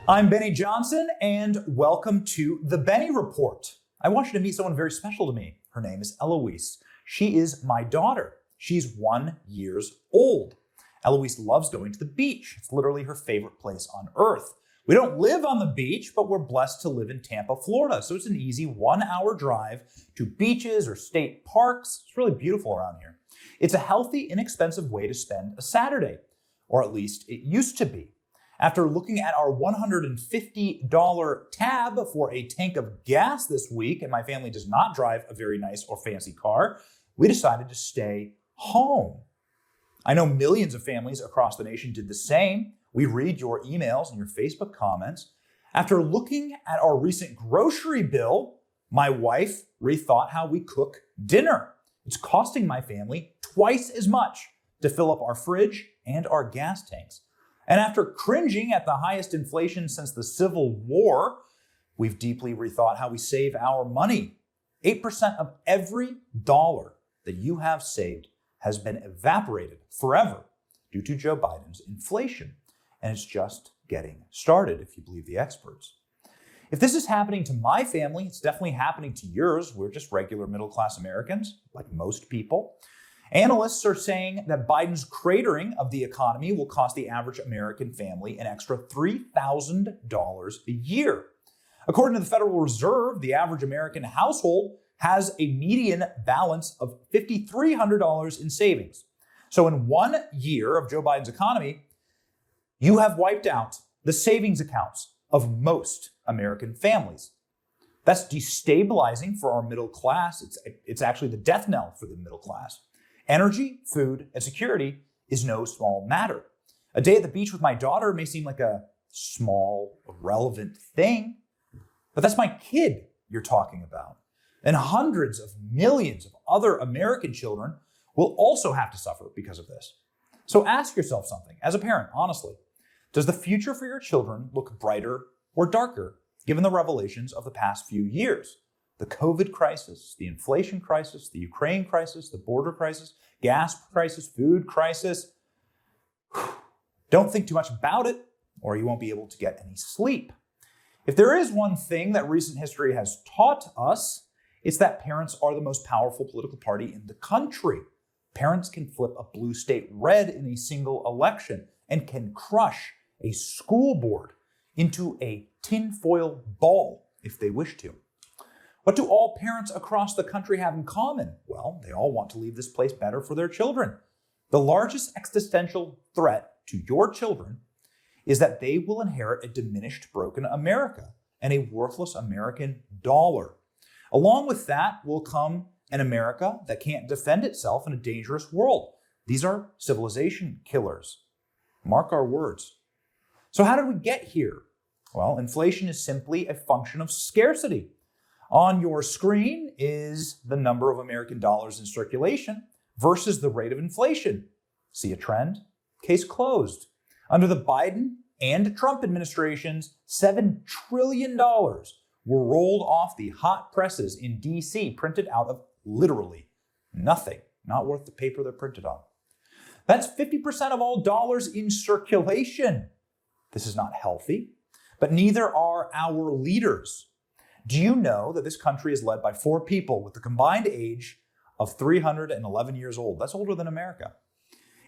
I'm Benny Johnson, and welcome to the Benny Report. I want you to meet someone very special to me. Her name is Eloise. She is my daughter. She's 1 year old. Eloise loves going to the beach. It's literally her favorite place on earth. We don't live on the beach, but we're blessed to live in Tampa, Florida. So it's an easy 1 hour drive to beaches or state parks. It's really beautiful around here. It's a healthy, inexpensive way to spend a Saturday, or at least it used to be. After looking at our $150 tab for a tank of gas this week, and my family does not drive a very nice or fancy car, we decided to stay home. I know millions of families across the nation did the same. We read your emails and your Facebook comments. After looking at our recent grocery bill, my wife rethought how we cook dinner. It's costing my family twice as much to fill up our fridge and our gas tanks. And after cringing at the highest inflation since the Civil War, we've deeply rethought how we save our money. 8% of every dollar that you have saved has been evaporated forever due to Joe Biden's inflation. And it's just getting started, if you believe the experts. If this is happening to my family, it's definitely happening to yours. We're just regular middle-class Americans, like most people. Analysts are saying that Biden's cratering of the economy will cost the average American family an extra $3,000 a year. According to the Federal Reserve, the average American household has a median balance of $5,300 in savings. So in 1 year of Joe Biden's economy, you have wiped out the savings accounts of most American families. That's destabilizing for our middle class. It's actually the death knell for the middle class. Energy, food, and security is no small matter. A day at the beach with my daughter may seem like a small, irrelevant thing, but that's my kid you're talking about. And hundreds of millions of other American children will also have to suffer because of this. So ask yourself something, as a parent, honestly. Does the future for your children look brighter or darker, given the revelations of the past few years? The COVID crisis, the inflation crisis, the Ukraine crisis, the border crisis, gas crisis, food crisis. Don't think too much about it, or you won't be able to get any sleep. If there is one thing that recent history has taught us, it's that parents are the most powerful political party in the country. Parents can flip a blue state red in a single election and can crush a school board into a tinfoil ball if they wish to. What do all parents across the country have in common? Well, they all want to leave this place better for their children. The largest existential threat to your children is that they will inherit a diminished, broken America and a worthless American dollar. Along with that will come an America that can't defend itself in a dangerous world. These are civilization killers. Mark our words. So how did we get here? Well, inflation is simply a function of scarcity. On your screen is the number of American dollars in circulation versus the rate of inflation. See a trend? Case closed. Under the Biden and Trump administrations, $7 trillion were rolled off the hot presses in DC, printed out of literally nothing, not worth the paper they're printed on. That's 50% of all dollars in circulation. This is not healthy, but neither are our leaders. Do you know that this country is led by 4 people with the combined age of 311 years old? That's older than America.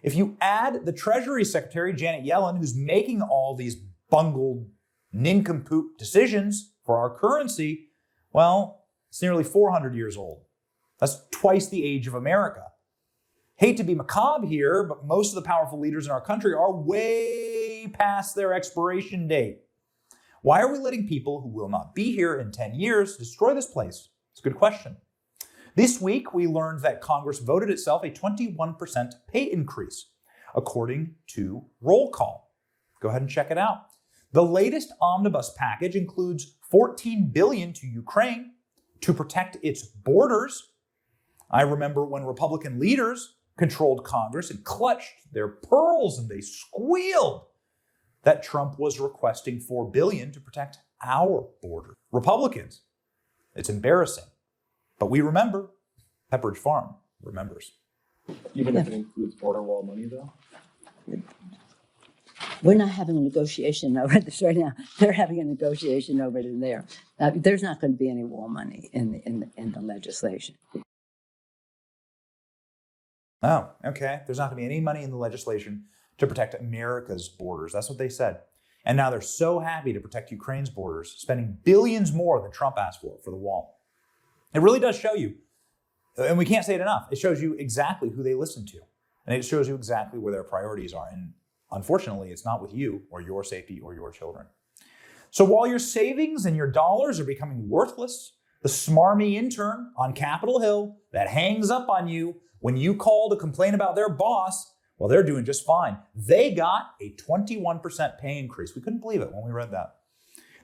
If you add the Treasury Secretary, Janet Yellen, who's making all these bungled, nincompoop decisions for our currency, well, it's nearly 400 years old. That's twice the age of America. Hate to be macabre here, but most of the powerful leaders in our country are way past their expiration date. Why are we letting people who will not be here in 10 years destroy this place? It's a good question. This week, we learned that Congress voted itself a 21% pay increase, according to Roll Call. Go ahead and check it out. The latest omnibus package includes $14 billion to Ukraine to protect its borders. I remember when Republican leaders controlled Congress and clutched their pearls and they squealed that Trump was requesting $4 billion to protect our border. Republicans, it's embarrassing. But we remember. Pepperidge Farm remembers. Even if it includes border wall money, though? We're not having a negotiation over this right now. They're having a negotiation over it in there. There's not going to be any war money in the legislation. Oh, okay. There's not going to be any money in the legislation to protect America's borders. That's what they said. And now they're so happy to protect Ukraine's borders, spending billions more than Trump asked for the wall. It really does show you, and we can't say it enough, it shows you exactly who they listen to. And it shows you exactly where their priorities are. And unfortunately, it's not with you or your safety or your children. So while your savings and your dollars are becoming worthless, the smarmy intern on Capitol Hill that hangs up on you when you call to complain about their boss, well, they're doing just fine. They got a 21% pay increase. We couldn't believe it when we read that.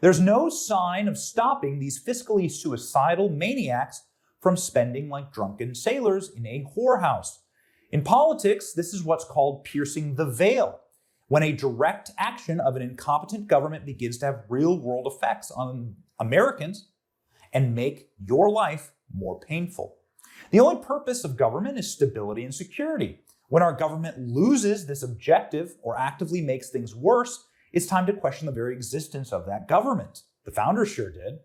There's no sign of stopping these fiscally suicidal maniacs from spending like drunken sailors in a whorehouse. In politics, this is what's called piercing the veil, when a direct action of an incompetent government begins to have real-world effects on Americans and make your life more painful. The only purpose of government is stability and security. When our government loses this objective or actively makes things worse, it's time to question the very existence of that government. The founders sure did.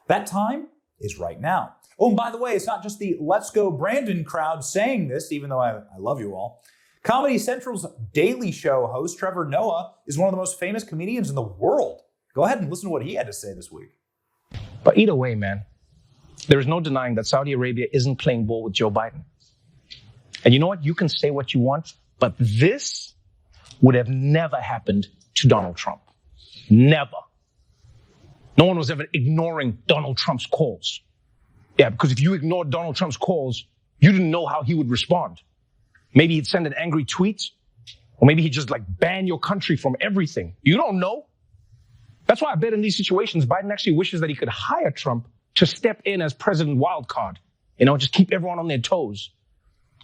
That time is right now. Oh, and by the way, it's not just the Let's Go Brandon crowd saying this, even though I love you all. Comedy Central's Daily Show host, Trevor Noah, is one of the most famous comedians in the world. Go ahead and listen to what he had to say this week. But either way, man, there is no denying that Saudi Arabia isn't playing ball with Joe Biden. And you know what? You can say what you want, but this would have never happened to Donald Trump. Never. No one was ever ignoring Donald Trump's calls. Yeah, because if you ignored Donald Trump's calls, you didn't know how he would respond. Maybe he'd send an angry tweet, or maybe he'd just ban your country from everything. You don't know. That's why I bet in these situations, Biden actually wishes that he could hire Trump to step in as president wildcard. Just keep everyone on their toes.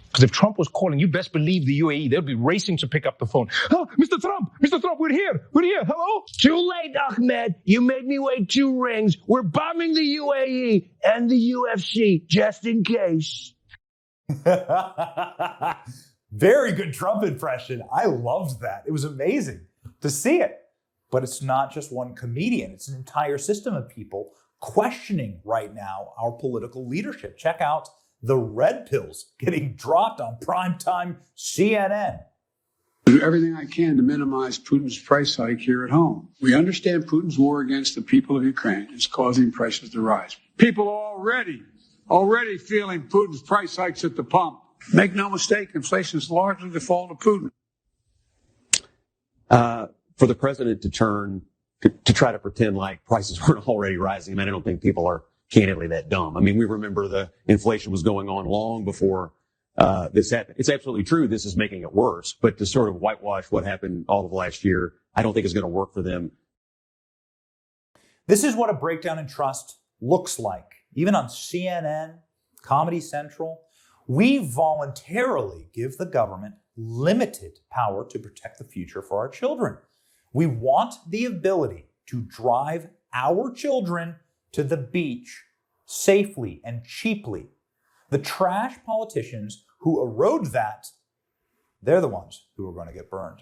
Because if Trump was calling, you best believe the UAE, they'd be racing to pick up the phone. Oh, Mr. Trump, we're here, hello? Too late, Ahmed. You made me wait 2 rings. We're bombing the UAE and the UFC, just in case. Very good Trump impression. I loved that. It was amazing to see it. But it's not just one comedian. It's an entire system of people questioning right now our political leadership. Check out the red pills getting dropped on primetime CNN. Do everything I can to minimize Putin's price hike here at home. We understand Putin's war against the people of Ukraine is causing prices to rise. People are already feeling Putin's price hikes at the pump. Make no mistake, inflation is largely the fault of Putin. For the president to try to pretend like prices weren't already rising, I don't think people are candidly that dumb. We remember the inflation was going on long before this happened. It's absolutely true this is making it worse, but to sort of whitewash what happened all of last year, I don't think is going to work for them. This is what a breakdown in trust looks like. Even on CNN, Comedy Central, we voluntarily give the government limited power to protect the future for our children. We want the ability to drive our children to the beach safely and cheaply. The trash politicians who erode that, they're the ones who are going to get burned.